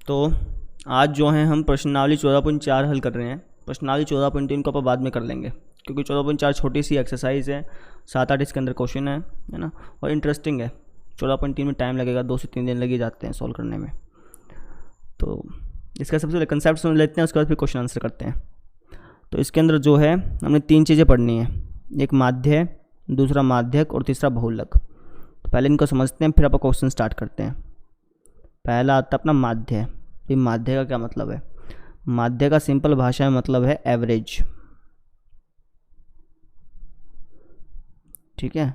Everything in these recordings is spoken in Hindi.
तो आज जो है हम प्रश्नावली 14.4 हल कर रहे हैं। प्रश्नावली 14.3 को अपन बाद में कर लेंगे क्योंकि 14.4 छोटी सी एक्सरसाइज है, 7-8 इसके अंदर क्वेश्चन है ना, और इंटरेस्टिंग है। 14.3 में टाइम लगेगा, 2 से 3 दिन लग ही जाते हैं सॉल्व करने में। तो इसका सबसे पहले कंसेप्ट समझ लेते हैं, उसके बाद फिर क्वेश्चन आंसर करते हैं। तो इसके अंदर जो है हमने 3 चीज़ें पढ़नी है, एक माध्य, दूसरा माध्यक और तीसरा बहुलक। तो पहले इनको समझते हैं, फिर आप क्वेश्चन स्टार्ट करते हैं। पहला आता है अपना माध्य। तो माध्य का क्या मतलब है? माध्य का सिंपल भाषा में मतलब है एवरेज। ठीक है,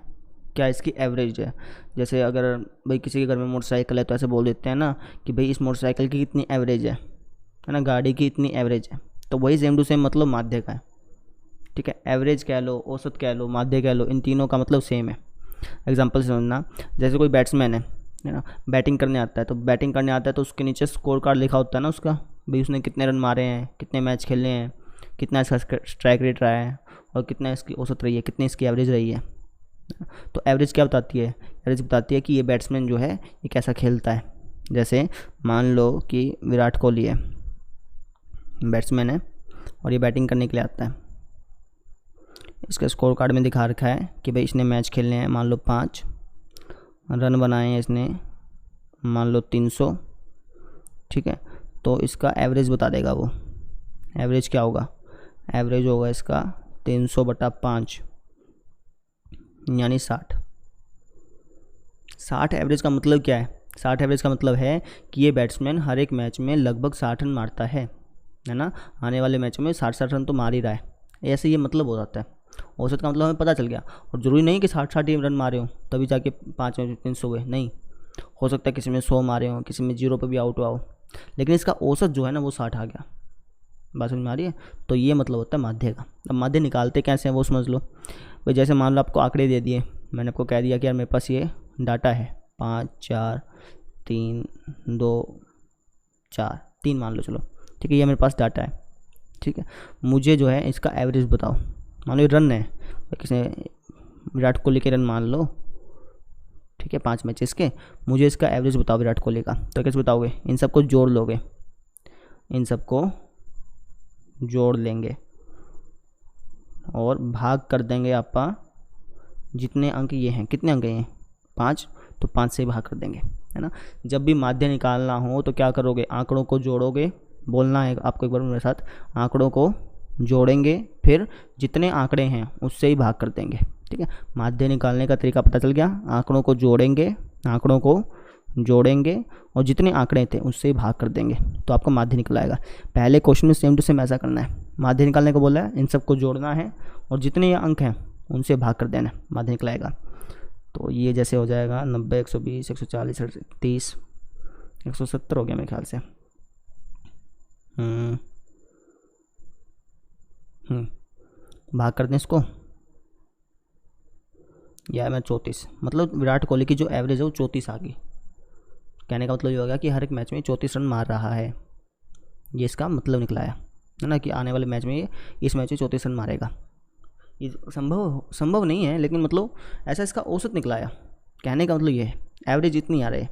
क्या इसकी एवरेज है। जैसे अगर भाई किसी के घर में मोटरसाइकिल है तो ऐसे बोल देते हैं ना कि भाई इस मोटरसाइकिल की कितनी एवरेज है ना, गाड़ी की इतनी एवरेज है। तो वही सेम टू सेम मतलब माध्य का है। ठीक है, एवरेज कह लो, औसत कह लो, माध्य कह लो, इन तीनों का मतलब सेम है। एग्जांपल समझना, जैसे कोई बैट्समैन है ना, बैटिंग करने आता है, तो बैटिंग करने आता है तो उसके नीचे स्कोर कार्ड लिखा होता है ना उसका, भाई उसने कितने रन मारे हैं, कितने मैच खेले हैं, कितना इसका स्ट्राइक रेट रहा है और कितना इसकी औसत रही है, कितनी इसकी एवरेज रही है। तो एवरेज क्या बताती है? एवरेज बताती है कि ये बैट्समैन जो है ये कैसा खेलता है। जैसे मान लो कि विराट कोहली है, बैट्समैन है और ये बैटिंग करने के लिए आता है। इसका स्कोर कार्ड में दिखा रखा है कि भाई इसने मैच खेलने हैं मान लो 5, रन बनाए हैं इसने मान लो 300। ठीक है, तो इसका एवरेज बता देगा वो। एवरेज क्या होगा? एवरेज होगा इसका 300/5 यानी 60। 60 एवरेज का मतलब क्या है? 60 एवरेज का मतलब है कि ये बैट्समैन हर एक मैच में लगभग 60 रन मारता है ना। आने वाले मैच में 60 रन तो मार ही रहा है, ऐसे ये मतलब हो जाता है। औसत का मतलब हमें पता चल गया। और ज़रूरी नहीं कि 60 रन मारे हो तभी जाके 5 में 300 हुए, नहीं। हो सकता है किसी में 100 मारे हो, किसी में 0 पे भी आउट हुआ हो, लेकिन इसका औसत जो है ना वो 60 आ गया। बात समझ में आ रही है? तो ये मतलब होता है माध्य का। अब माध्य निकालते कैसे हैं वो समझ लो। भाई जैसे मान लो आपको आंकड़े दे दिए, मैंने आपको कह दिया कि यार मेरे पास ये डाटा है 5 4 3 2 4 3 मान लो, चलो ठीक है, ये मेरे पास डाटा है। ठीक है, मुझे जो है इसका एवरेज बताओ। मान लो रन है, किसी विराट कोहली के रन मान लो, ठीक है 5 मैचेस के, मुझे इसका एवरेज बताओ विराट कोहली का। तो कैसे बताओगे? इन सबको जोड़ लोगे, इन सबको जोड़ लेंगे और भाग कर देंगे आपका जितने अंक ये हैं। कितने अंक हैं? 5, तो 5 से भाग कर देंगे, है ना। जब भी माध्य निकालना हो तो क्या करोगे? आंकड़ों को जोड़ोगे, बोलना है आपको एक बार मेरे साथ, आंकड़ों को जोड़ेंगे, फिर जितने आंकड़े हैं उससे ही भाग कर देंगे। ठीक है, माध्य निकालने का तरीका पता चल गया। आंकड़ों को जोड़ेंगे, आंकड़ों को जोड़ेंगे और जितने आंकड़े थे उससे ही भाग कर देंगे तो आपका माध्य निकल आएगा। पहले क्वेश्चन में सेम टू सेम ऐसा करना है, माध्य निकालने को बोला है, इन सबको जोड़ना है और जितने ये अंक हैं उनसे भाग कर देना, माध्य निकल आएगा। तो ये जैसे हो जाएगा 90 120 140 30 170 हो गया मेरे ख्याल से। भाग कर दें इसको, या मैं 34, मतलब विराट कोहली की जो एवरेज है वो 34 आ गई। कहने का मतलब ये होगा कि हर एक मैच में 34 रन मार रहा है, ये इसका मतलब निकला है ना, कि आने वाले मैच में ये इस मैच में 34 रन मारेगा। ये संभव नहीं है, लेकिन मतलब ऐसा इसका औसत निकलाया। कहने का मतलब ये है एवरेज इतनी आ रही है।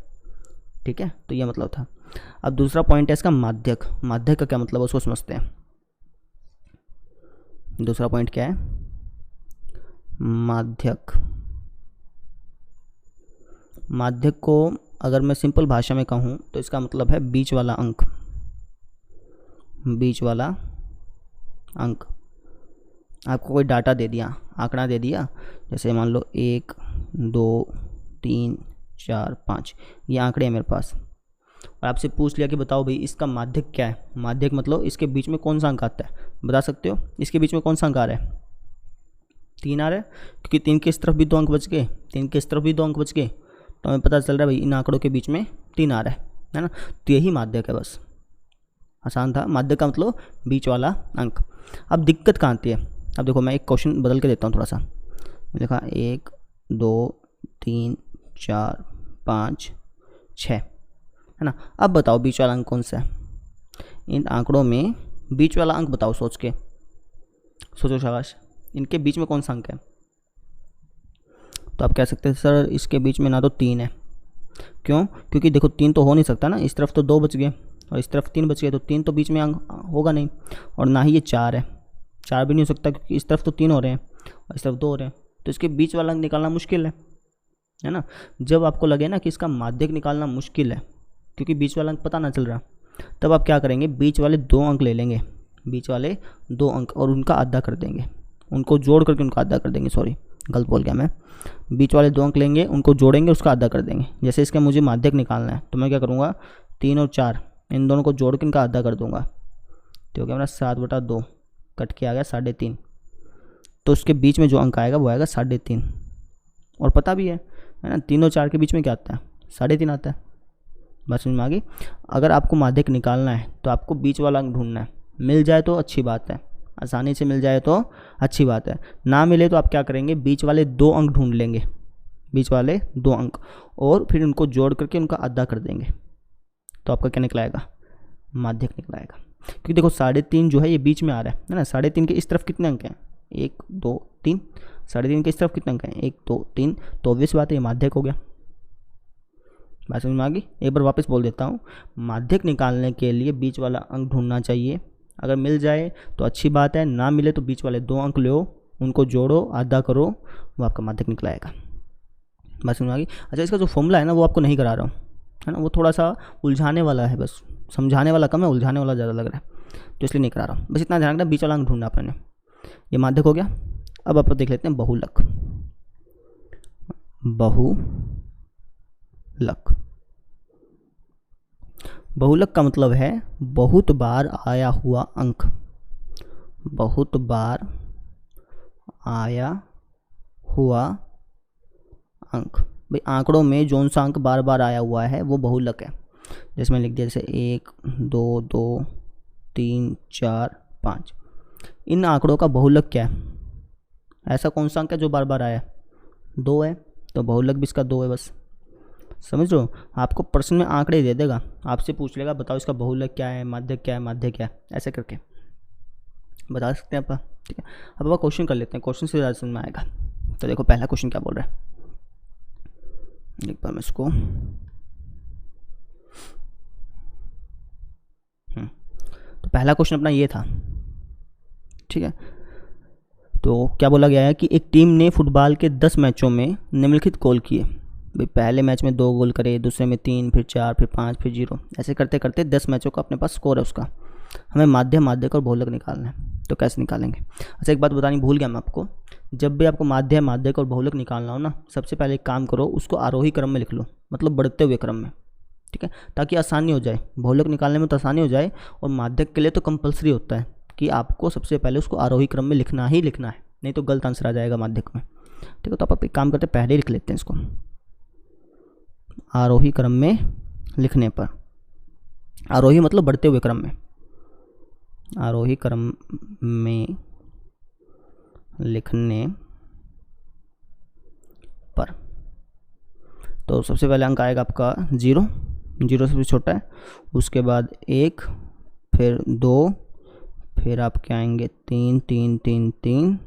ठीक है, तो ये मतलब था। अब दूसरा पॉइंट है इसका माध्यक। माध्यक का क्या मतलब है उसको समझते हैं। दूसरा पॉइंट क्या है? माध्यक। माध्यक को अगर मैं सिंपल भाषा में कहूँ तो इसका मतलब है बीच वाला अंक। बीच वाला अंक। आपको कोई डाटा दे दिया, आंकड़ा दे दिया, जैसे मान लो 1 2 3 4 5, ये आंकड़े हैं मेरे पास, और आपसे पूछ लिया कि बताओ भाई इसका माध्यक क्या है। माध्यक मतलब इसके बीच में कौन सा अंक आता है, बता सकते हो? इसके बीच में कौन सा अंक आ रहा है? 3 आ रहा है, क्योंकि 3 के इस तरफ भी 2 अंक बच गए, 3 के इस तरफ भी 2 अंक बच गए, तो हमें पता चल रहा है भाई इन आंकड़ों के बीच में 3 आ रहा है ना। तो यही माध्यक है, बस आसान था। माध्यक का मतलब बीच वाला अंक। अब दिक्कत कहाँ आती है? अब देखो मैं एक क्वेश्चन बदल के देता हूँ थोड़ा सा। लिखा 1 2 3 4 5 6, है ना। अब बताओ बीच वाला अंक कौन सा है? इन आंकड़ों में बीच वाला अंक बताओ, सोच के सोचो, शाबाश। इनके बीच में कौन सा अंक है? तो आप कह सकते हैं सर इसके बीच में ना तो 3 है। क्यों? क्योंकि देखो 3 तो हो नहीं सकता ना, इस तरफ तो 2 बच गए, और इस तरफ 3 बच गए, तो 3 तो बीच में अंक होगा नहीं, और ना ही ये 4 है, 4 भी नहीं हो सकता क्योंकि इस तरफ तो 3 हो रहे हैं और इस तरफ 2 हो रहे हैं, तो इसके बीच वाला अंक निकालना मुश्किल है ना। जब आपको लगे ना कि इसका माध्यक निकालना मुश्किल है क्योंकि बीच वाला अंक पता ना चल रहा, तब आप क्या करेंगे, बीच वाले 2 अंक ले लेंगे, बीच वाले 2 अंक और उनका आधा कर देंगे, उनको जोड़ करके उनका आधा कर देंगे, सॉरी गलत बोल गया मैं, बीच वाले 2 अंक लेंगे, उनको जोड़ेंगे, उसका आधा कर देंगे। जैसे इसका मुझे माध्यक निकालना है तो मैं क्या करूँगा, 3 और 4 इन दोनों को जोड़ के इनका आधा कर दूंगा, तो हो गया मेरा 7/2, कट के आ गया 3.5, तो उसके बीच में जो अंक आएगा वो आएगा 3.5, और पता भी है ना 3 और 4 के बीच में क्या आता है, 3.5 आता है। बात समझ में आ गई। अगर आपको माध्यक निकालना है तो आपको बीच वाला अंक ढूंढना है, मिल जाए तो अच्छी बात है, आसानी से मिल जाए तो अच्छी बात है, ना मिले तो आप क्या करेंगे, बीच वाले 2 अंक ढूंढ लेंगे, बीच वाले 2 अंक, और फिर उनको जोड़ करके उनका आधा कर देंगे, तो आपका क्या निकलाएगा, माध्यक निकलाएगा। क्योंकि देखो 3.5 जो है ये बीच में आ रहा है ना, 3.5 के इस तरफ कितने अंक हैं, 1 2 3, 3.5 के इस तरफ कितने अंक हैं, 1 2 3, तो ऑब्वियस बात है ये माध्यक हो गया। बात समझ में आ गई। एक बार वापस बोल देता हूँ, माध्यक निकालने के लिए बीच वाला अंक ढूंढना चाहिए, अगर मिल जाए तो अच्छी बात है, ना मिले तो बीच वाले 2 अंक लो, उनको जोड़ो, आधा करो, वो आपका माध्यक निकलाएगा। बात समझ में आ गई। अच्छा, इसका जो फॉर्मूला है ना वो आपको नहीं करा रहा हूँ, है ना, वो थोड़ा सा उलझाने वाला है, बस समझाने वाला कम है, उलझाने वाला ज़्यादा लग रहा है, तो इसलिए नहीं करा रहा हूँ। बस इतना ध्यान रखना, बीच वाला अंक ढूंढना अपने, ये माध्यक हो गया। अब आप देख लेते हैं बहुलक। बहुलक का मतलब है बहुत बार आया हुआ अंक, बहुत बार आया हुआ अंक। भाई आंकड़ों में जौन सा अंक बार बार आया हुआ है वो बहुलक है। जैसे मैंने लिख दिया, जैसे 1 2 2 3 4 5, इन आंकड़ों का बहुलक क्या है, ऐसा कौन सा अंक है जो बार बार आया, 2 है, तो बहुलक भी इसका 2 है। बस समझ रहे हो, आपको प्रश्न में आंकड़े दे देगा, आपसे पूछ लेगा बताओ इसका बहुलक क्या है, माध्यक क्या है, माध्य क्या है, ऐसे करके बता सकते हैं आप। ठीक है, अब आप क्वेश्चन कर लेते हैं, क्वेश्चन से ज़्यादा समझ में आएगा। तो देखो पहला क्वेश्चन क्या बोल रहा है, एक बार मैं इसको तो पहला क्वेश्चन अपना ये था। ठीक है, तो क्या बोला गया है कि एक टीम ने फुटबॉल के 10 मैचों में निम्नलिखित गोल किए। भाई पहले मैच में 2 गोल करे, दूसरे में 3, फिर 4, फिर 5, फिर 0, ऐसे करते करते 10 मैचों का अपने पास स्कोर है उसका। हमें माध्यक और बहुलक निकालना है, तो कैसे निकालेंगे। अच्छा, एक बात बतानी भूल गया मैं आपको, जब भी आपको माध्यक और बहुलक निकालना हो ना, सबसे पहले एक काम करो, उसको आरोही क्रम में लिख लो, मतलब बढ़ते हुए क्रम में। ठीक है, ताकि आसानी हो जाए, बहुलक निकालने में तो आसानी हो जाए, और माध्यक के लिए तो कंपलसरी होता है कि आपको सबसे पहले उसको आरोही क्रम में लिखना ही लिखना है, नहीं तो गलत आंसर आ जाएगा माध्यक में। ठीक है, तो आप एक काम करते हैं, पहले लिख लेते हैं इसको आरोही क्रम में लिखने पर, आरोही मतलब बढ़ते हुए क्रम में, आरोही क्रम में लिखने पर। तो सबसे पहले अंक आएगा आपका 0, 0 सबसे छोटा है, उसके बाद 1, फिर 2, फिर आपके आएंगे 3 3 3 3,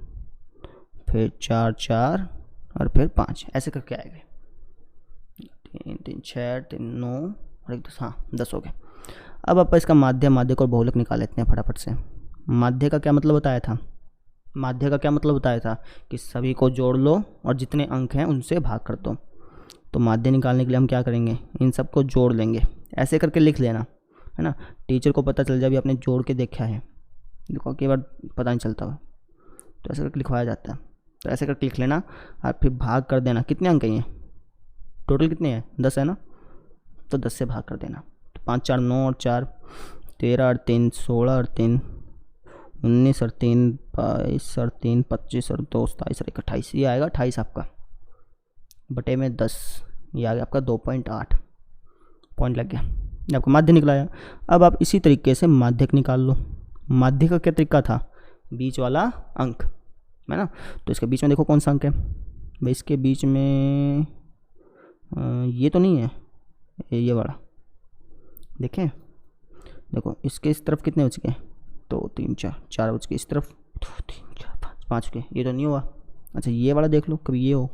फिर 4 4, और फिर 5, ऐसे करके आएगा। 3 3 6 3 9 और 1 10, हाँ 10 हो गए। अब आप इसका माध्यक और बहुलक निकाल लेते हैं फटाफट से। माध्य का क्या मतलब बताया था, माध्य का क्या मतलब बताया था कि सभी को जोड़ लो और जितने अंक हैं उनसे भाग कर दो। तो माध्य निकालने के लिए हम क्या करेंगे, इन सबको जोड़ लेंगे, ऐसे करके लिख लेना, है ना, टीचर को पता चल जाए भी आपने जोड़ के देखा है, देखो कई बार पता नहीं चलता हुआ, तो ऐसे करके लिखवाया जाता है। तो ऐसे करके लिख लेना और फिर भाग कर देना। कितने अंक हैं, टोटल कितने हैं, 10 है ना, तो 10 से भाग कर देना। तो 5 4 9 और 4 13 और 3 16 और 3 19 और 3 22 और 3 25 और 2 27 और 1 28, ये आएगा 28 आपका बटे में 10, ये आ गया आपका 2.8 पॉइंट लग गया, ये आपका माध्य निकलाया। अब आप इसी तरीके से माध्यक निकाल लो। माध्य का क्या तरीका था, बीच वाला अंक, है ना, तो इसके बीच में देखो कौन सा अंक है, भाई इसके बीच में ये तो नहीं है, ये वाला देखें, देखो इसके इस तरफ कितने बच गए, 2 3 4 बच गए, इस तरफ 2 3 4 5 5 के, ये तो नहीं हुआ। अच्छा ये वाला देख लो, कभी ये हो,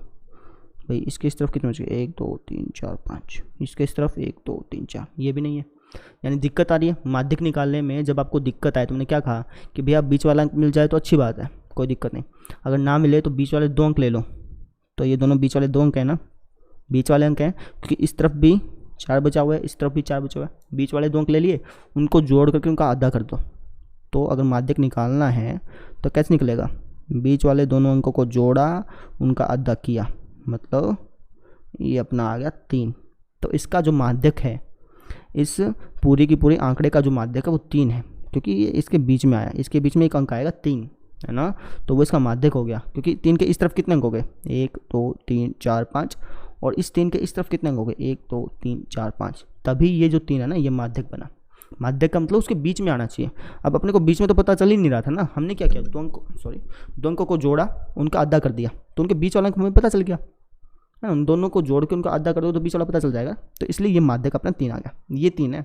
भाई इसके इस तरफ कितने बच गए, 1 2 3 4 5, इसके इस तरफ 1 2 3 4, ये भी नहीं है। यानी दिक्कत आ रही है माध्यक निकालने में। जब आपको दिक्कत आए, तुमने क्या कहा कि भैया बीच वाला अंक मिल जाए तो अच्छी बात है, कोई दिक्कत नहीं। अगर ना मिले तो बीच वाले 2 अंक ले लो। तो ये दोनों बीच वाले 2 अंक हैं ना, बीच वाले अंक हैं, क्योंकि इस तरफ भी 4 बचा हुआ है, इस तरफ भी 4 बचा हुआ है। बीच वाले 2 अंक ले लिए, उनको जोड़ करके उनका आधा कर दो। तो अगर माध्यक निकालना है तो कैसे निकलेगा, बीच वाले दोनों अंकों को जोड़ा, उनका आधा किया, मतलब ये अपना आ गया 3। तो इसका जो माध्यक है, इस पूरी की पूरी आंकड़े का जो माध्यक है वो 3 है, क्योंकि ये इसके बीच में आया, इसके बीच में एक अंक आएगा 3, है ना, तो वो इसका माध्यक हो गया। क्योंकि 3 के इस तरफ कितने अंक हो गए, 1 2 3 4 5, और इस 3 के इस तरफ कितने अंक हो गए, 1 2 3 4 5, तभी ये जो 3 है ना, ये माध्यक बना। माध्यक का मतलब उसके बीच में आना चाहिए। अब अपने को बीच में तो पता चल ही नहीं रहा था ना, हमने क्या किया, 2 अंकों को जोड़ा, उनका आधा कर दिया, तो उनके बीच वाला अंक हमें पता चल गया है। उन दोनों को जोड़ के उनका आधा कर दो तो बीच वाला पता चल जाएगा। तो इसलिए ये माध्यक अपना 3 आ गया। ये 3 है,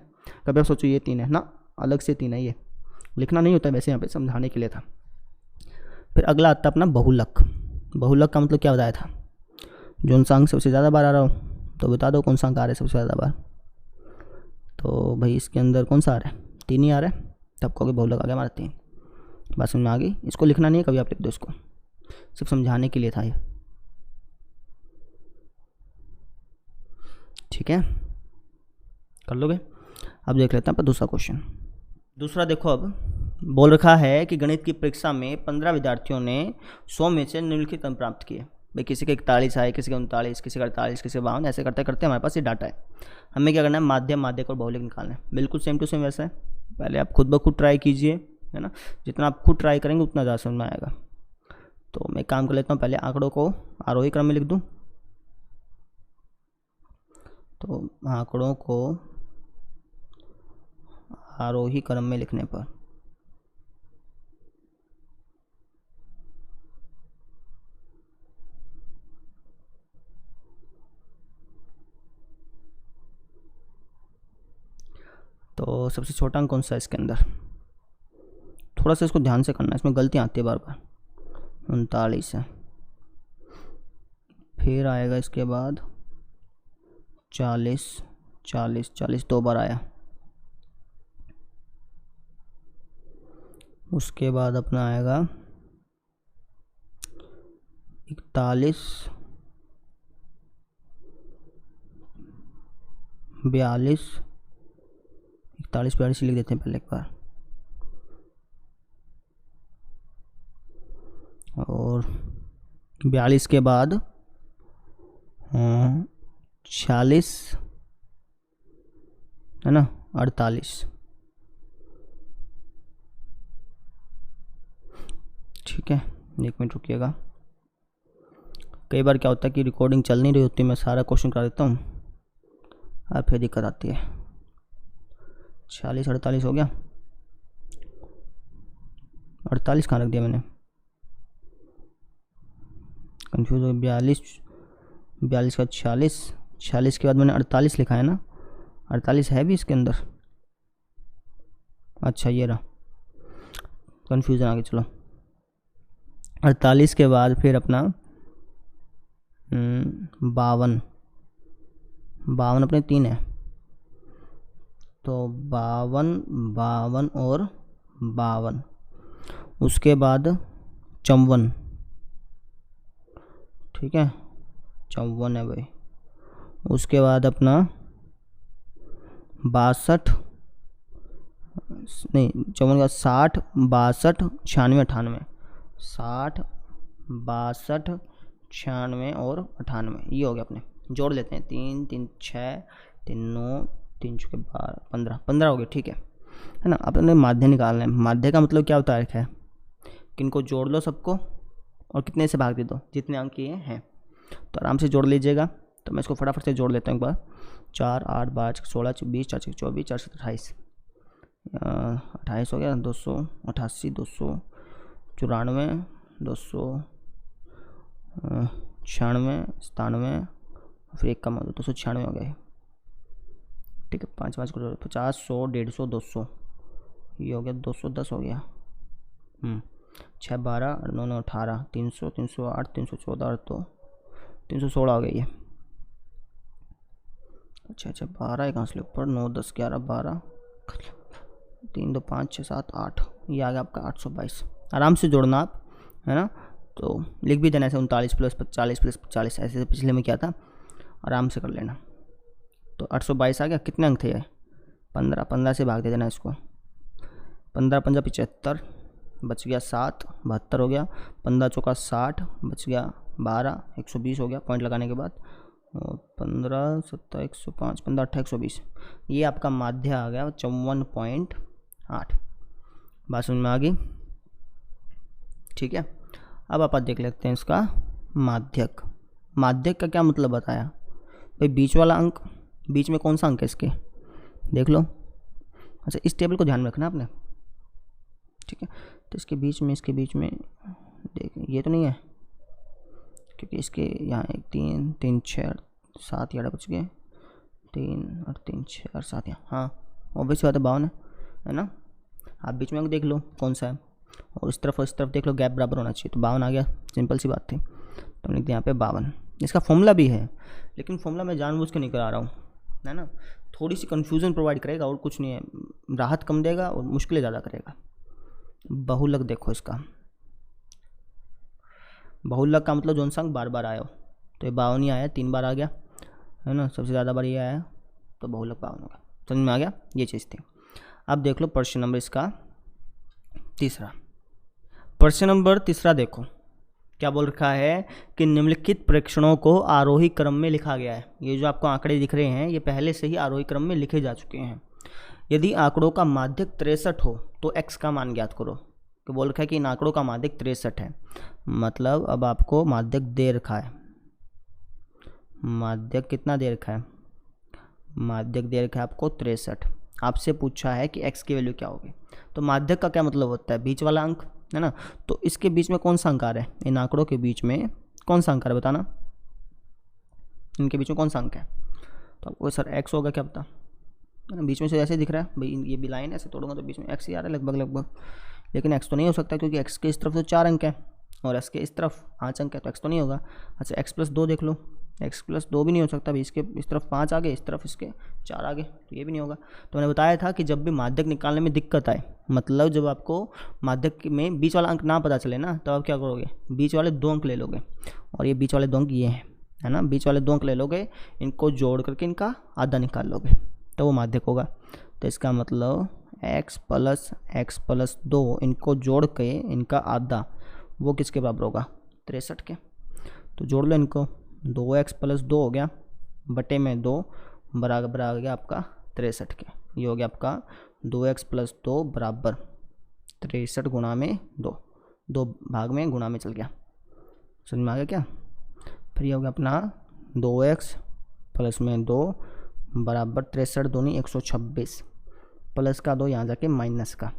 कभी आप सोचो ये 3 है ना, अलग से 3 है, ये लिखना नहीं होता, वैसे यहाँ पे समझाने के लिए था। फिर अगला आता है अपना बहुलक। बहुलक का मतलब क्या बताया था, जो सा अंक सबसे ज़्यादा बार आ रहा हो, तो बता दो कौन सा अंक आ रहा है सबसे ज़्यादा बार। तो भाई इसके अंदर कौन सा आ रहा है, 3 ही आ रहा है, तब कहोगे बहुलक आ गया हमारा 3। बात समझ में आ गई। इसको लिखना नहीं है, कभी आप लिख दो, इसको सिर्फ समझाने के लिए था ये, ठीक है, कर लोगे। अब देख लेते हैं पर दूसरा क्वेश्चन। दूसरा देखो, अब बोल रखा है कि गणित की परीक्षा में 15 विद्यार्थियों ने 100 में से निम्नलिखित अंक प्राप्त किए। भाई किसी के 41 आए, किसी के 39, किसी का 48, किसी का 52, ऐसे करते करते हमारे पास ये डाटा है। हमें क्या करना है, माध्यम, माध्यक और बहुलक निकालना है। बिल्कुल सेम टू सेम वैसा है, पहले आप खुद ब खुद ट्राई कीजिए, है ना, जितना आप खुद ट्राई करेंगे उतना ज़्यादा समझ में आएगा। तो मैं काम कर लेता हूँ, पहले आंकड़ों को आरोही क्रम में लिख दूँ। तो आंकड़ों को आरोही क्रम में लिखने पर तो सबसे छोटा अंक कौन सा है इसके अंदर, थोड़ा सा इसको ध्यान से करना है, इसमें गलतियाँ आती है बार बार। 39 है, फिर आएगा इसके बाद 40, 40, 40 2 बार आया। उसके बाद अपना आएगा 41, 42, 41 42 लिख देते हैं पहले एक बार, और 42 के बाद 46, है ना, 48, ठीक है। 1 मिनट रुकिएगा, कई बार क्या होता है कि रिकॉर्डिंग चल नहीं रही होती, मैं सारा क्वेश्चन करा देता हूँ और फिर दिक्कत आती है। 46 48 हो गया, 48 कहाँ रख दिया मैंने, कंफ्यूज हो गया। 42 का 46, 46 के बाद मैंने 48 लिखा है ना, 48 है भी इसके अंदर, अच्छा ये रहा, कन्फ्यूज़न आ गया। चलो 48 के बाद फिर अपना 52, 52 अपने 3 है, तो 52, 52 और 52। उसके बाद 54, ठीक है, 54 है भाई। उसके बाद अपना 62, नहीं 54 का 60, 62, 96, 98, 60, 62, 96 और 98, ये हो गया अपने। जोड़ लेते हैं, 3 3 6 3 9 3 6 12 15 15 हो गए, ठीक है ना। अपने माध्य निकालना है। माध्य का मतलब क्या होता है, किनको जोड़ लो सबको और कितने से भाग दे दो, जितने अंक ये हैं, तो आराम से जोड़ लीजिएगा। तो मैं इसको फटाफट से जोड़ लेता हूँ एक बार। 4 8 12 16 24 4 24 4 28, 28 हो गया। 288, 294, 296, 97, फिर एक कम हो गया, 296 हो गया, ठीक है। 5 5 को 50, 100, 150, 200, ये हो गया, 210 हो गया। 6 12 9 9 18, 300 308 314 तो 316 हो गई है। अच्छा 12 कहाँ से ऊपर 9 10 11 12 3 2 5 6 7 8 ये आ गया आपका 822। आराम से जोड़ना आप, है ना। तो लिख भी देना ऐसे 39 प्लस 40 प्लस 40 ऐसे पिछले में क्या था, आराम से कर लेना। तो 822 आ गया। कितने अंक थे ये 15, 15 से भाग दे देना इसको। 15 पंजा 75, बच गया 7, 72 हो गया। 15 चौका 60, बच गया 12, 120 हो गया पॉइंट लगाने के बाद। और 15 7 105, 15 8 120, ये आपका माध्य आ गया 54.8। बात समझ में आ गई, ठीक है। अब आप देख लेते हैं इसका माध्यक। माध्यक का क्या मतलब बताया भाई, बीच वाला अंक, बीच में कौन सा अंक है इसके देख लो। अच्छा इस टेबल को ध्यान में रखना आपने, ठीक है। तो इसके बीच में देख ये तो नहीं है, क्योंकि इसके यहाँ 1 3 3 6 7 यहाँ बच गए, 3 और 3 6 और 7 यहाँ, हाँ ऑब्वियस बात है 52 है ना। आप बीच में देख लो कौन सा है, और इस तरफ देख लो, गैप बराबर होना चाहिए। तो 52 आ गया, सिंपल सी बात थी। तो लिखते हैं यहाँ पे 52। इसका फॉर्मूला भी है, लेकिन फॉर्मूला मैं जानबूझ के नहीं करा रहा हूँ, है ना। थोड़ी सी कन्फ्यूज़न प्रोवाइड करेगा और कुछ नहीं है, राहत कम देगा और मुश्किलें ज़्यादा करेगा। बहुलक देखो इसका, बहुलक का मतलब जोन संग बार बार आया हो, तो ये 52 ही आया, 3 बार आ गया, है ना। सबसे ज़्यादा बार ये आया, तो बहुलक 52 होगा। समझ में आ गया, ये चीज़ थी। अब देख लो प्रश्न नंबर इसका तीसरा। प्रश्न नंबर तीसरा देखो क्या बोल रखा है कि निम्नलिखित प्रेक्षणों को आरोही क्रम में लिखा गया है। ये जो आपको आंकड़े दिख रहे हैं ये पहले से ही आरोही क्रम में लिखे जा चुके हैं। यदि आंकड़ों का माध्यक 63 हो तो x का मान ज्ञात करो। तो बोल रखा है कि इन आंकड़ों का माध्यक 63 है, मतलब अब आपको माध्यक दे रखा है। माध्यक कितना दे रखा है, माध्यक दे रखा है आपको 63। आपसे पूछा है कि x की वैल्यू क्या होगी। तो माध्यक का क्या मतलब होता है, बीच वाला अंक, है ना। तो इसके बीच में कौन सा अंक आ रहा है, इन आंकड़ों के बीच में कौन सा अंक आ रहा है बताना, इनके बीच में कौन सा अंक है। तो आपको सर x होगा क्या पता, बीच में से ऐसे दिख रहा है भाई, ये भी लाइन ऐसे तोड़ूंगा तो बीच में x ही आ रहा है लगभग। लेकिन x तो नहीं हो सकता, क्योंकि x के इस तरफ तो 4 अंक है और x के इस तरफ 5 अंक है, तो x तो नहीं होगा। अच्छा x + 2 देख लो, x + 2 भी नहीं हो सकता भाई, इसके इस तरफ 5 आ गए, इस तरफ इसके 4 आ गए, तो ये भी नहीं होगा। तो मैंने बताया था कि जब भी माध्यक निकालने में दिक्कत आए, मतलब जब आपको माध्यक में बीच वाला अंक ना पता चले ना, तो आप क्या करोगे, बीच वाले 2 अंक ले लोगे, और ये बीच वाले 2 अंक ये हैं, है ना। बीच वाले 2 अंक ले लोगे, इनको जोड़ करके इनका आधा निकाल लोगे, तो वो माध्यक होगा। तो इसका मतलब x + 2 इनको जोड़ के इनका आधा, वो किसके बराबर होगा, 63 के। तो जोड़ लो इनको, 2x + 2 हो गया, बटे में 2 बराबर आ गया आपका 63 के। ये हो गया आपका 2x + 2 बराबर 63 गुणा में 2, 2 भाग में गुणा में चल गया। समझ में आ गया क्या। फिर ये हो गया अपना 2x + 2 बराबर 63 दूनी 126, प्लस का 2 यहाँ जाके माइनस का,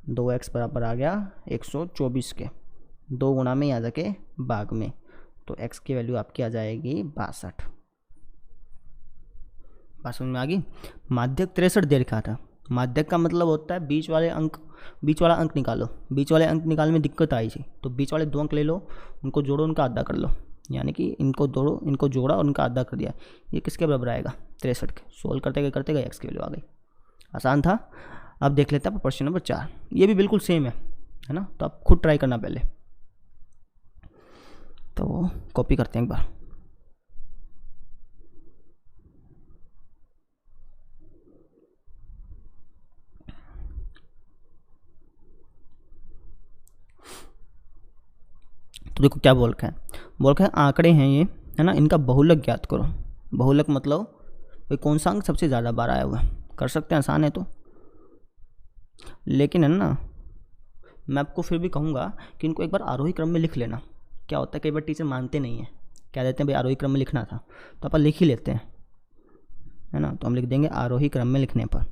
2x बराबर आ गया 124 के, 2 गुणा में यहाँ जाके भाग में, तो x की वैल्यू आपकी आ जाएगी 62। बात समझ में आ गई। माध्यक 63 दे रखा था। माध्यक का मतलब होता है बीच वाला अंक निकालो। बीच वाले अंक निकालने में दिक्कत आई थी, तो बीच वाले 2 अंक ले लो, उनको जोड़ो, उनका आधा कर लो, यानी कि इनको जोड़ा और उनका आधा कर दिया। ये किसके बराबर आएगा, 63 के। सोल्व करते गए x की वैल्यू आ गई। आसान था। अब देख लेते हैं प्रश्न नंबर 4। ये भी बिल्कुल सेम है ना। तो आप खुद ट्राई करना पहले, तो कॉपी करते हैं एक बार। तो देखो क्या बोल रखा है, आंकड़े हैं ये, है ना, इनका बहुलक ज्ञात करो। बहुलक मतलब भाई कौन सा अंक सबसे ज़्यादा बार आया हुआ है, कर सकते हैं, आसान है। तो लेकिन है ना, मैं आपको फिर भी कहूँगा कि इनको एक बार आरोही क्रम में लिख लेना। क्या होता है कई बार टीचर मानते नहीं हैं, क्या देते हैं भाई आरोही क्रम में लिखना था, तो अपन लिख ही लेते हैं, है ना। तो हम लिख देंगे आरोही क्रम में लिखने पर।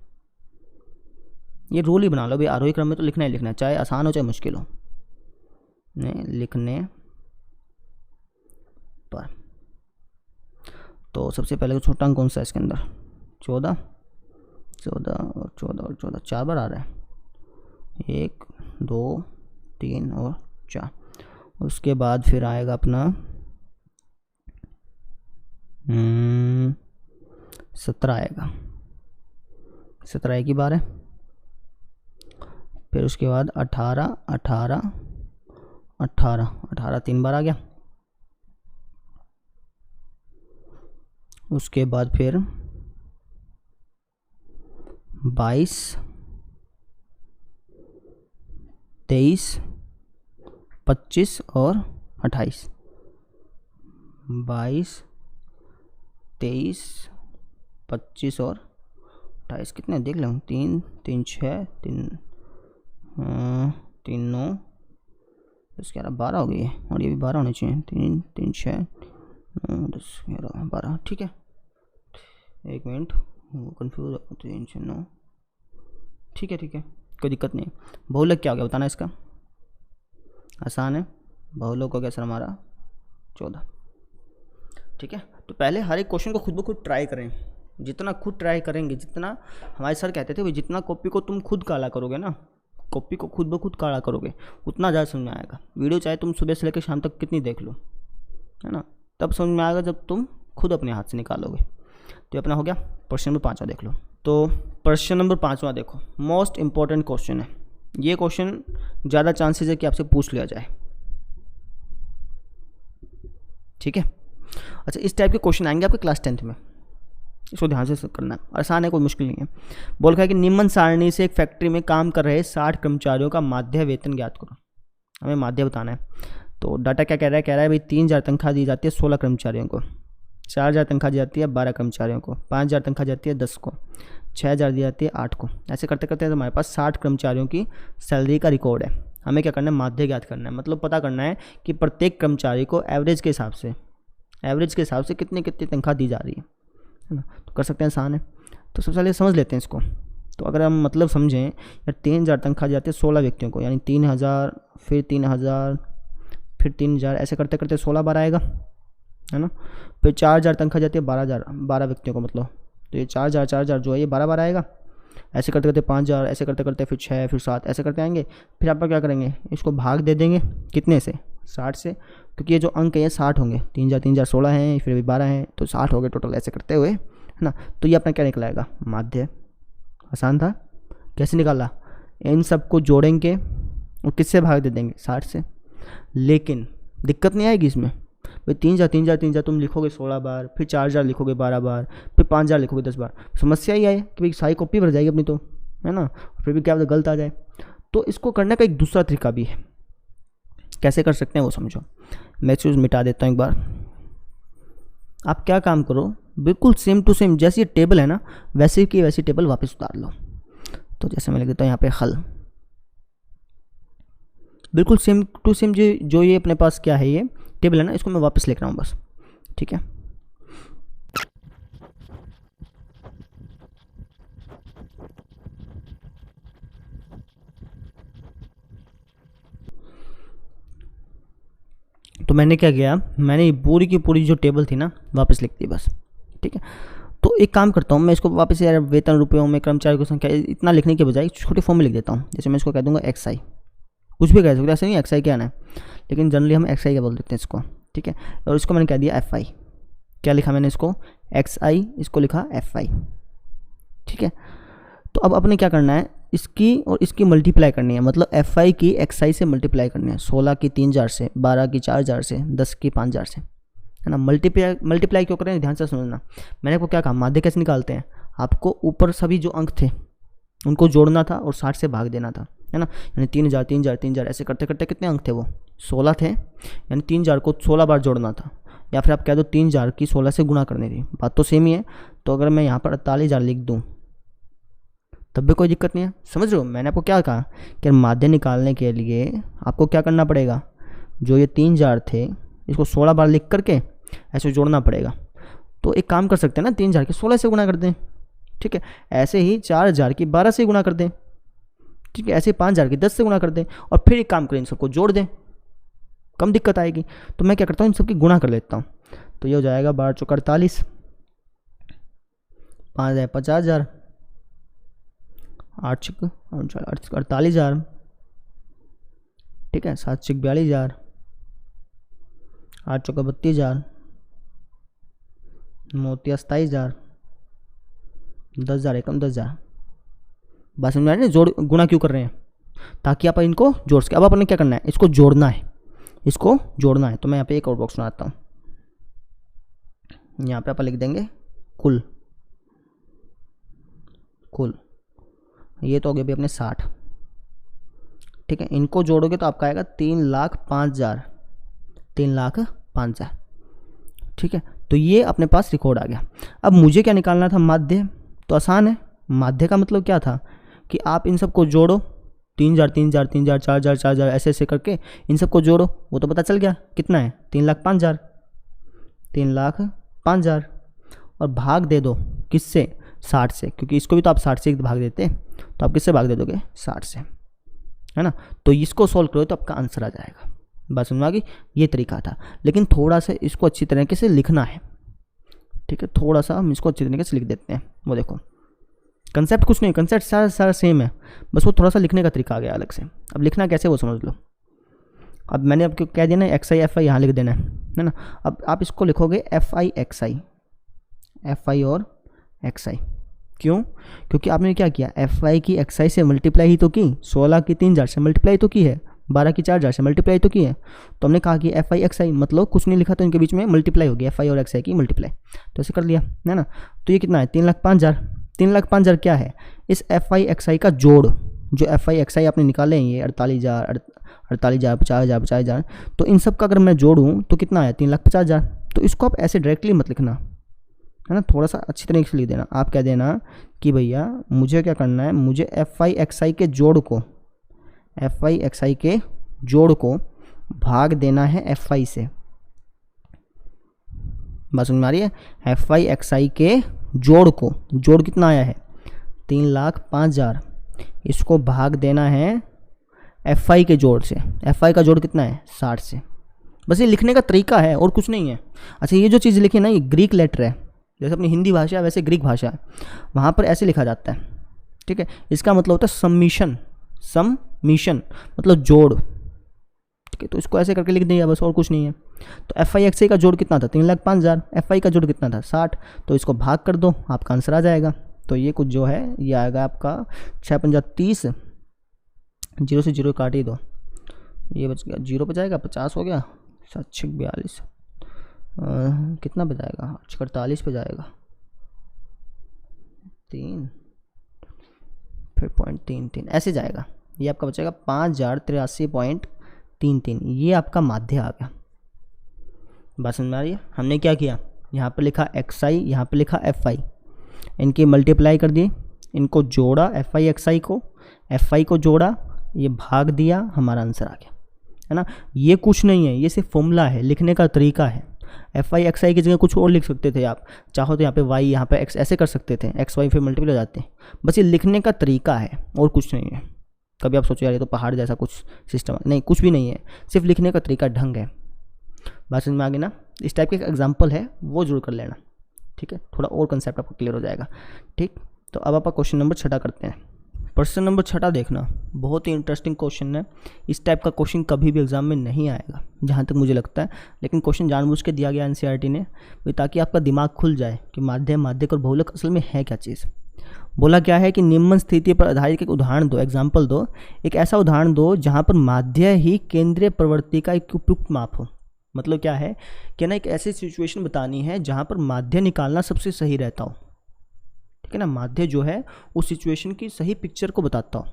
ये रूल ही बना लो भाई, आरोही क्रम में तो लिखना ही लिखना है, चाहे आसान हो चाहे मुश्किल हो, लिखने पर। तो सबसे पहले छोटा अंक कौन सा है इसके अंदर, 14 और 14 4 बार आ रहा है, 1 2 3 और 4। उसके बाद फिर आएगा अपना 17 आएगा, 17 की बार है। फिर उसके बाद 18 18 18 18 3 बार आ गया। उसके बाद फिर 22 23 25 और 28। 22 23 25 और 28 कितने देख लो, 3 3 6 3 3 9 10 11 12 हो गई है, और ये भी 12 होने चाहिए। 3 3 6 9 10 11 12, ठीक है। एक मिनट कंफ्यूज, 3 6 9, ठीक है ठीक है, कोई दिक्कत नहीं। बहुलक क्या हो गया बताना इसका, आसान है। बहुलक हो गया सर हमारा 14, ठीक है। तो पहले हर एक क्वेश्चन को खुद ब खुद ट्राई करें, जितना खुद ट्राई करेंगे, जितना हमारे सर कहते थे भाई जितना कॉपी को तुम खुद काला करोगे ना, कॉपी को खुद ब खुद काला करोगे उतना ज़्यादा समझ में आएगा। वीडियो चाहे तुम सुबह से लेकर शाम तक कितनी देख लो, है ना, तब समझ में आएगा जब तुम खुद अपने हाथ से निकालोगे। तो अपना हो गया। प्रश्न नंबर 5वां देख लो। तो प्रश्न नंबर 5वां देखो, मोस्ट इंपॉर्टेंट क्वेश्चन है ये। क्वेश्चन ज़्यादा चांसेस है कि आपसे पूछ लिया जाए, ठीक है। अच्छा, इस टाइप के क्वेश्चन आएंगे आपके क्लास 10th में, इसको ध्यान से करना है, आसान है, कोई मुश्किल नहीं है। बोल रहा है कि निम्न सारणी से एक फैक्ट्री में काम कर रहे 60 कर्मचारियों का माध्य वेतन ज्ञात करो। हमें माध्य बताना है। तो डाटा क्या कह रहा है भाई 3000 तनख्वाह दी जाती है 16 कर्मचारियों को, 4000 तनख्वाह दी जाती है 12 कर्मचारियों को, 5000 तनख्वाह दी जाती है 10 को, 6000 दी जाती है 8 को। ऐसे करते करते तो हमारे पास 60 कर्मचारियों की सैलरी का रिकॉर्ड है। हमें क्या करना है, माध्य ज्ञात करना है, मतलब पता करना है कि प्रत्येक कर्मचारी को एवरेज के हिसाब से कितनी कितनी तनख्वाह दी जा रही है ना। तो कर सकते हैं, आसान है। तो सबसे पहले समझ लेते हैं इसको। तो अगर हम मतलब समझें यार 3000 तनख्वाह जाती है 16 व्यक्तियों को, यानी 3000 फिर 3000 फिर 3000, ऐसे करते करते 16 बार आएगा, है ना। फिर 4000 तनख्वाह जाती है 12 व्यक्तियों को, मतलब तो ये 4000 जो है ये 12 बार आएगा। ऐसे करते करते 5000, ऐसे करते करते फिर 6 फिर 7, ऐसे करते आएंगे। फिर आप क्या करेंगे, इसको भाग दे देंगे कितने से, 60 से, क्योंकि ये जो अंक है ये 60 होंगे। 3000 16 हैं, फिर भी 12 हैं, तो 60 हो गए टोटल, ऐसे करते हुए, है ना। तो ये अपना क्या निकलाएगा, माध्य। आसान था। कैसे निकाला, इन सबको जोड़ेंगे और किससे भाग दे देंगे, 60 से। लेकिन दिक्कत नहीं आएगी इसमें भाई, 3000 तुम लिखोगे 16 बार, फिर 4000 लिखोगे 12 बार, फिर 5000 लिखोगे 10 बार, समस्या ही आए कि भाई सारी कॉपी भर जाएगी अपनी, तो है ना। फिर भी क्या गलत आ जाए। तो इसको करने का एक दूसरा तरीका भी है, कैसे कर सकते हैं वो समझो। मैं चीज़ मिटा देता हूँ एक बार। आप क्या काम करो, बिल्कुल सेम टू सेम जैसी ये टेबल है ना, वैसे की वैसी टेबल वापस उतार लो। तो जैसे मैं लिख देता हूँ यहाँ पे हल, बिल्कुल सेम टू सेम जो ये अपने पास क्या है, ये टेबल है ना, इसको मैं वापस लिख रहा हूँ बस, ठीक है। तो मैंने क्या किया, मैंने पूरी की पूरी जो टेबल थी ना वापस लिख दी बस, ठीक है। तो एक काम करता हूँ मैं, इसको वापस यार वेतन रुपयों में कर्मचारी की संख्या इतना लिखने के बजाय छोटे फॉर्म में लिख देता हूँ। जैसे मैं इसको कह दूँगा XI, कुछ भी कह सकते, ऐसे नहीं XI क्या आना है, लेकिन जनरली हम XI क्या बोल देते हैं इसको, ठीक है। और इसको मैंने कह दिया FI, क्या लिखा मैंने इसको, XI, इसको लिखा FI, ठीक है। तो अब अपने क्या करना है, इसकी और इसकी मल्टीप्लाई करनी है, मतलब FI की XI से मल्टीप्लाई करनी है। 16 की 3000 से, 12 की 4000 से, 10 की 5000 से, है ना। मल्टीप्लाई क्यों करें, ध्यान से समझना। मैंने आपको क्या कहा, माध्य कैसे निकालते हैं, आपको ऊपर सभी जो अंक थे उनको जोड़ना था और 60 से भाग देना था, है ना। यानी 3000 ऐसे करते करते कितने अंक थे, वो 16 थे, यानी 3000 को 16 बार जोड़ना था, या फिर आप कह दो 3000 की 16 से गुणा करनी थी, बात तो सेम ही है। तो अगर मैं यहाँ पर 48000 लिख दूँ तब भी कोई दिक्कत नहीं है, समझ रहे हो। मैंने आपको क्या कहा कि माध्य निकालने के लिए आपको क्या करना पड़ेगा, जो ये 3000 थे इसको 16 बार लिख करके ऐसे जोड़ना पड़ेगा। तो एक काम कर सकते हैं ना, 3000 की 16 से गुणा कर दें, ठीक है। ऐसे ही 4000 की 12 से गुणा कर दें, ठीक है। ऐसे 5000 की 10 से गुणा कर दें, और फिर एक काम करें, इन सबको जोड़ दें, कम दिक्कत आएगी। तो मैं क्या करता हूँ, इन सबकी गुणा कर लेता हूँ। तो ये हो जाएगा 12 चौका 48, 5 है 50000, 8 छक 48000, ठीक है। 7 छक 42000, 8 चौका 32000, 9 27,000, 10,000 एकम 10,000। बात समझ में आ रही है? जोड़ गुणा क्यों कर रहे हैं? ताकि आप इनको जोड़ सके। अब अपन ने क्या करना है, इसको जोड़ना है, इसको जोड़ना है। तो मैं यहाँ पे एक और बॉक्स बनाता हूँ, यहाँ पे अपन लिख देंगे कुल। कुल ये तो हो गया भाई अपने 60, ठीक है। इनको जोड़ोगे तो आपका आएगा 3,05,000, 3,05,000, ठीक है। तो ये अपने पास रिकॉर्ड आ गया। अब मुझे क्या निकालना था, माध्य। तो आसान है, माध्य का मतलब क्या था कि आप इन सबको जोड़ो, 3,000 3,000 3,000 4,000 4,000 ऐसे ऐसे करके इन सबको जोड़ो, वो तो पता चल गया कितना है, 3,05,000, 3,05,000। और भाग दे दो किससे, 60 से, क्योंकि इसको भी तो आप 60 से भाग देते, तो आप किससे भाग दे दोगे, 60 से, है ना। तो इसको सोल्व करो तो आपका आंसर आ जाएगा। बात समझ में आ गई? ये तरीका था, लेकिन थोड़ा सा इसको अच्छी तरीके से लिखना है, ठीक है। थोड़ा सा हम इसको अच्छी तरीके से लिख देते हैं। वो देखो कंसेप्ट कुछ नहीं, कंसेप्ट सारा सेम है, बस वो थोड़ा सा लिखने का तरीका आ गया अलग से। अब लिखना कैसे वो समझ लो। अब मैंने आपको कह दिया ना XI FI यहाँ लिख देना है ना। अब आप इसको लिखोगे FI XI, FI और XI। क्यों? क्योंकि आपने क्या किया, FI की XI से मल्टीप्लाई ही तो की, 16 की 3,000 से मल्टीप्लाई तो की है, 12 की 4,000 से मल्टीप्लाई तो की है। तो हमने कहा कि FI XI मतलब कुछ नहीं लिखा तो इनके बीच में मल्टीप्लाई होगी, FI और XI की मल्टीप्लाई, तो ऐसे कर लिया, है ना। तो ये कितना है, 3,05,000। 3,05,000 क्या है, इस FI XI का जोड़, जो FI XI आपने निकाले हैं ये 48,000 48,000 50,000 50,000, तो इन सब का अगर मैं जोड़ूँ तो कितना आया, 3,50,000। तो इसको आप ऐसे डायरेक्टली मत लिखना, है ना, थोड़ा सा अच्छी तरीके से लिख देना। आप कह देना कि भैया मुझे क्या करना है, मुझे FI XI के जोड़ को, FI XI के जोड़ को भाग देना है FI से। बात समझ में आ रही है? FI XI के जोड़ को, जोड़ कितना आया है, 3,05,000, इसको भाग देना है FI के जोड़ से। FI का जोड़ कितना है, 60 से। बस ये लिखने का तरीका है और कुछ नहीं है। अच्छा ये जो चीज़ लिखी है ना, ये ग्रीक लेटर है, जैसे अपनी हिंदी भाषा है वैसे ग्रीक भाषा है, वहाँ पर ऐसे लिखा जाता है, ठीक है। इसका मतलब होता है सम्मिशन, सम्मिशन मतलब जोड़, ठीक है। तो इसको ऐसे करके लिख दिया बस, और कुछ नहीं है। तो FI XI का जोड़ कितना था, 3,05,000, FI का जोड़ कितना था, 60, तो इसको भाग कर दो, आपका आंसर आ जाएगा। तो ये कुछ जो है ये आएगा आपका 6×5 30, 0 से 0 काट ही दो, ये बच गया 0 पर जाएगा, 50 हो गया, 7×6 42, कितना पे जाएगा, 48 पे जाएगा, 3 फिर 0.33 ऐसे जाएगा। ये आपका बचेगा 5,083.33, ये आपका माध्य आ गया। बात समझ में आ रही है? हमने क्या किया, यहाँ पर लिखा XI, यहाँ पर लिखा FI, इनकी मल्टीप्लाई कर दी, इनको जोड़ा FI XI को, FI को जोड़ा, ये भाग दिया, हमारा आंसर आ गया, है ना। ये कुछ नहीं है, ये सिर्फ फॉर्मूला है, लिखने का तरीका है। FI XI की जगह कुछ और लिख सकते थे आप, चाहो तो यहाँ पे Y, यहाँ पे X ऐसे कर सकते थे, XY फिर मल्टीप्लाई हो जाते हैं। बस ये लिखने का तरीका है और कुछ नहीं है। कभी आप सोचो यार ये तो पहाड़ जैसा कुछ सिस्टम, नहीं कुछ भी नहीं है, सिर्फ लिखने का तरीका ढंग है। बात समझ में आ गई ना? इस टाइप के एग्जाम्पल है वो जरूर कर लेना, ठीक है, थोड़ा और कंसेप्ट आपको क्लियर हो जाएगा, ठीक। तो अब आप क्वेश्चन नंबर 6 करते हैं। प्रश्न नंबर 6 देखना, बहुत ही इंटरेस्टिंग क्वेश्चन है। इस टाइप का क्वेश्चन कभी भी एग्जाम में नहीं आएगा जहाँ तक मुझे लगता है, लेकिन क्वेश्चन जानबूझ के दिया गया NCERT ने, ताकि आपका दिमाग खुल जाए कि माध्य, माध्यक और बहुलक असल में है क्या चीज़। बोला क्या है कि निम्न स्थिति पर आधारित एक उदाहरण दो, एग्जाम्पल दो, एक ऐसा उदाहरण दो जहाँ पर माध्य ही केंद्रीय प्रवृत्ति का एक उपयुक्त माप हो। मतलब क्या है कि ना, एक ऐसी सिचुएशन बतानी है जहाँ पर माध्य निकालना सबसे सही रहता हो, ठीक है ना। माध्य जो है उस सिचुएशन की सही पिक्चर को बताता हो,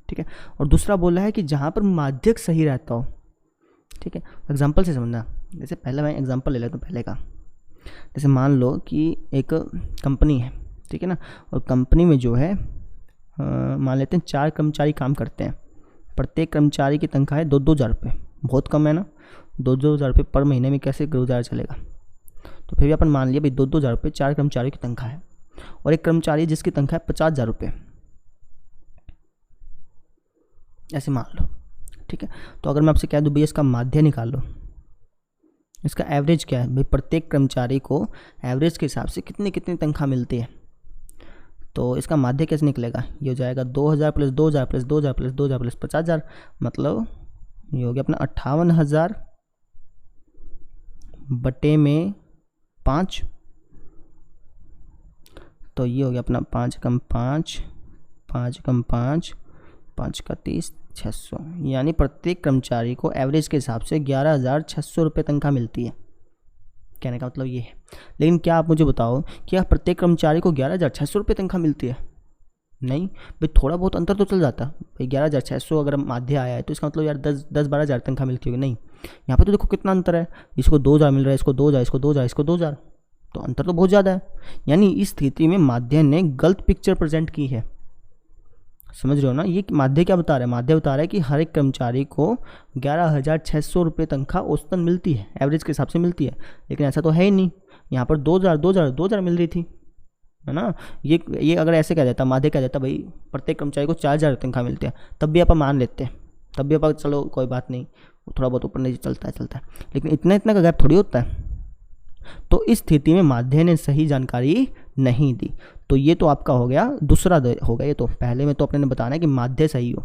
ठीक है। और दूसरा बोला है कि जहाँ पर माध्यक सही रहता हो, ठीक है। एग्जाम्पल से समझना, जैसे पहले मैं एग्जाम्पल ले लेता हूँ पहले का। जैसे मान लो कि एक कंपनी है, ठीक है ना, और कंपनी में जो है मान लेते हैं 4 कर्मचारी काम करते हैं, प्रत्येक कर्मचारी की तनख्वाह है 2-2 हज़ार रुपये, बहुत कम है ना। 2-2 हज़ार रुपये पर महीने में कैसे गुजारा चलेगा। तो फिर भी अपन मान लिया भाई 2-2 हज़ार रुपये 4 कर्मचारियों की तनख्वाह है, और एक कर्मचारी जिसकी तनख्वाह है 50,000 रुपये, ऐसे मान लो, ठीक है। तो अगर मैं आपसे कह दूँ भैया इसका माध्य निकाल लो, इसका एवरेज क्या है भाई, प्रत्येक कर्मचारी को एवरेज के हिसाब से कितनी कितनी तनख्वाह मिलती है, तो इसका माध्य कैसे निकलेगा। ये हो जाएगा 2,000 + 2,000 + 2,000 + 2,000 + 50,000, मतलब ये हो गया अपना 58,000 बटे में 5, तो ये हो गया अपना 5 कम 5, 5 कम 5, 5 का 30, 600, यानी प्रत्येक कर्मचारी को एवरेज के हिसाब से 11,600 रुपये तनख्वाह मिलती है। कहने का मतलब ये है। लेकिन क्या आप मुझे बताओ, क्या प्रत्येक कर्मचारी को 11,600 रुपये तनख्वाह मिलती है? नहीं भाई, थोड़ा बहुत अंतर तो चल जाता भाई। 11,600 अगर माध्य आया है तो इसका मतलब यार 10-12 हज़ार तनख्वाह मिलती होगी। नहीं, यहाँ पे तो देखो कितना अंतर है, इसको 2,000 मिल रहा है, इसको 2,000, इसको 2,000, इसको 2,000, तो अंतर तो बहुत ज़्यादा है। यानी इस स्थिति में माध्य ने गलत पिक्चर प्रेजेंट की है। समझ रहे हो ना? ये माध्य क्या बता रहा है? माध्य बता रहा है कि हर एक कर्मचारी को 11,600 रुपये तनख्वाह औसतन मिलती है, एवरेज के हिसाब से मिलती है। लेकिन ऐसा तो है ही नहीं, यहाँ पर 2,000 मिल रही थी, है ना। ये अगर ऐसे कह देता, माध्य कह देता भाई प्रत्येक कर्मचारी को 4,000 तनख्वाह मिलती है, तब भी आप मान लेते हैं, तब भी आप चलो कोई बात नहीं, थोड़ा बहुत ऊपर नीचे चलता है। लेकिन इतना का गैप थोड़ी होता है। तो इस स्थिति में माध्य ने सही जानकारी नहीं दी। तो ये तो आपका हो गया दूसरा होगा। ये तो पहले में तो अपने ने बताना है कि माध्य सही हो,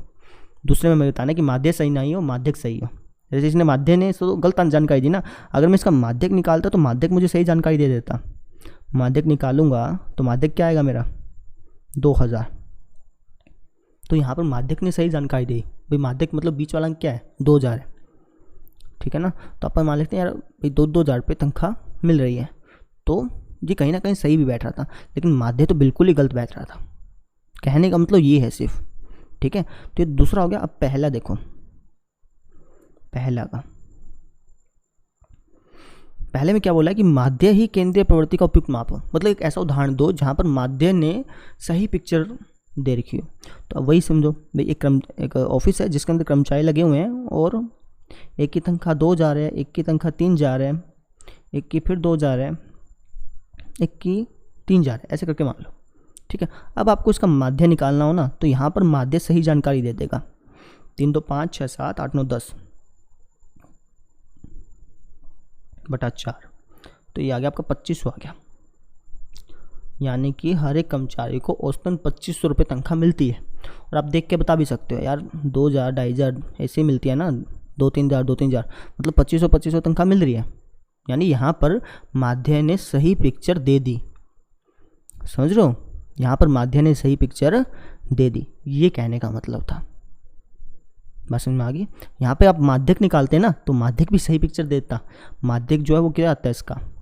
दूसरे में बताना है कि माध्य सही नहीं हो, माध्यक सही हो। जैसे इसने माध्य ने तो गलत जानकारी दी ना, अगर मैं इसका माध्यक निकालता तो माध्यक मुझे सही जानकारी दे देता। माध्यक निकालूंगा तो माध्यक क्या आएगा मेरा? 2,000। तो यहाँ पर माध्यक ने सही जानकारी दी भाई, माध्यक मतलब बीच वाला अंक क्या है? 2,000 है, ठीक है ना। तो अपन मान लेते हैं यार भाई 2,000 रुपये तनख्वाह मिल रही है, तो ये कहीं ना कहीं सही भी बैठ रहा था। लेकिन माध्य तो बिल्कुल ही गलत बैठ रहा था। कहने का मतलब ये है सिर्फ, ठीक है। तो ये दूसरा हो गया। अब पहला देखो, पहले में क्या बोला है कि माध्य ही केंद्रीय प्रवृत्ति का उपयुक्त माप हो। मतलब एक ऐसा उदाहरण दो जहाँ पर माध्य ने सही पिक्चर दे रखी हो। तो अब वही समझो भाई, एक ऑफिस है जिसके अंदर कर्मचारी लगे हुए हैं और एक की तनख्वाह 2,000 है, एक की तनख्वाह 3,000 है, एक की फिर 2,000 है, एक की 3,000 है, ऐसे करके मान लो, ठीक है। अब आपको इसका माध्य निकालना हो ना, तो यहाँ पर माध्य सही जानकारी दे देगा। 3 2 5 6 7 8 9 10 बटा 4, तो ये आ गया आपका 2,500 आ गया। यानी कि हर एक कर्मचारी को औसतन 2,500 रुपये तनख्वाह मिलती है। और आप देख के बता भी सकते हो यार, 2,000 2,500 ऐसे ही मिलती है ना, 2-3 हज़ार, मतलब 2,500 तनख्वाह मिल रही है। यानी यहाँ पर माध्य ने सही पिक्चर दे दी। समझ रहे हो? यहाँ पर माध्य ने सही पिक्चर दे दी, ये कहने का मतलब था। बात समझ में आ गई? यहाँ पे आप माध्यक निकालते ना, तो माध्यक भी सही पिक्चर देता। माध्यक जो है वो क्या आता है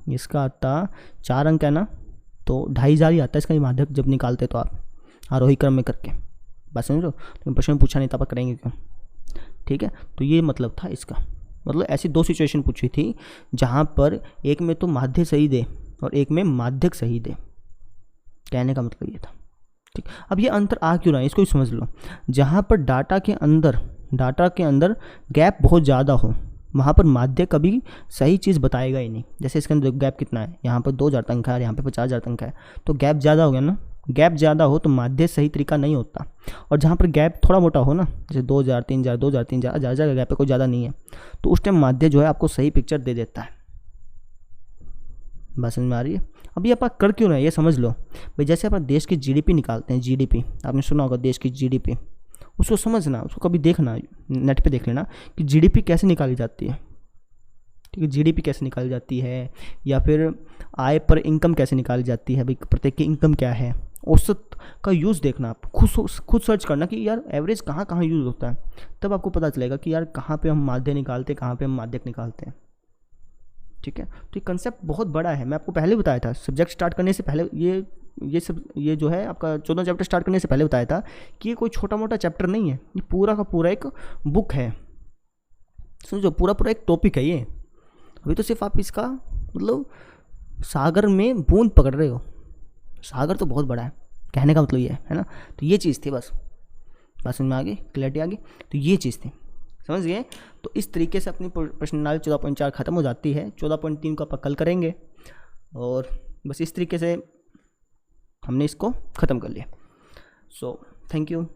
इसका आता 4 अंक है ना, तो 2,500 ही आता है इसका माध्यक जब निकालते तो आप आरोही क्रम में करके। बात समझ लो? लेकिन प्रश्न पूछा नहीं था, आप करेंगे क्यों? ठीक है, तो ये मतलब था इसका। मतलब ऐसी 2 सिचुएशन पूछी थी जहाँ पर एक में तो माध्य सही दे और एक में माध्यक सही दे। कहने का मतलब ये था, ठीक। अब ये अंतर आ क्यों रहा है इसको भी समझ लो। जहाँ पर डाटा के अंदर गैप बहुत ज़्यादा हो, वहाँ पर माध्य कभी सही चीज़ बताएगा ही नहीं। जैसे इसके अंदर गैप कितना है, यहाँ पर 2,000 तनख्वाह है, यहाँ पे 50,000 तनख्वाह है, तो गैप ज़्यादा हो गया ना। गैप ज़्यादा हो तो माध्य सही तरीका नहीं होता। और जहाँ पर गैप थोड़ा मोटा हो ना, जैसे 2,000 3,000 2,000 3,000 1,000 का गैप है, कोई ज़्यादा नहीं है, तो उस टाइम माध्य जो है आपको सही पिक्चर दे देता है। बात समझ में आ रही है? अभी आप कर क्यों रहे हैं ये समझ लो भाई। जैसे अपन देश की जीडीपी निकालते हैं, जीडीपी आपने सुना होगा, देश की जीडीपी, उसको समझना, उसको कभी देखना, नेट पे देख लेना कि जीडीपी कैसे निकाली जाती है। ठीक है, जीडीपी कैसे निकाली जाती है, या फिर आय पर इनकम कैसे निकाली जाती है भाई, प्रत्येक की इनकम क्या है, औसत का यूज़ देखना। आप खुद सर्च करना कि यार एवरेज कहाँ कहाँ यूज़ होता है, तब आपको पता चलेगा कि यार कहाँ पे हम माध्य निकालते हैं, कहाँ पे हम माध्यक निकालते हैं। ठीक है, तो ये कंसेप्ट बहुत बड़ा है। मैं आपको पहले बताया था, सब्जेक्ट स्टार्ट करने से पहले ये जो है आपका 14 चैप्टर स्टार्ट करने से पहले बताया था कि ये कोई छोटा मोटा चैप्टर नहीं है, ये पूरा का पूरा एक बुक है। समझो, पूरा एक टॉपिक है ये। अभी तो सिर्फ आप इसका मतलब सागर में बूंद पकड़ रहे हो, सागर तो बहुत बड़ा है। कहने का मतलब ये है ना। तो ये चीज़ थी, बस बात समझ में आ गई, क्लैरिटी आ गई। तो ये चीज़ थी, समझ गए। तो इस तरीके से अपनी प्रश्नावली 14.4 खत्म हो जाती है। 14.3 को आप कल करेंगे, और बस इस तरीके से हमने इसको ख़त्म कर लिया। So thank you.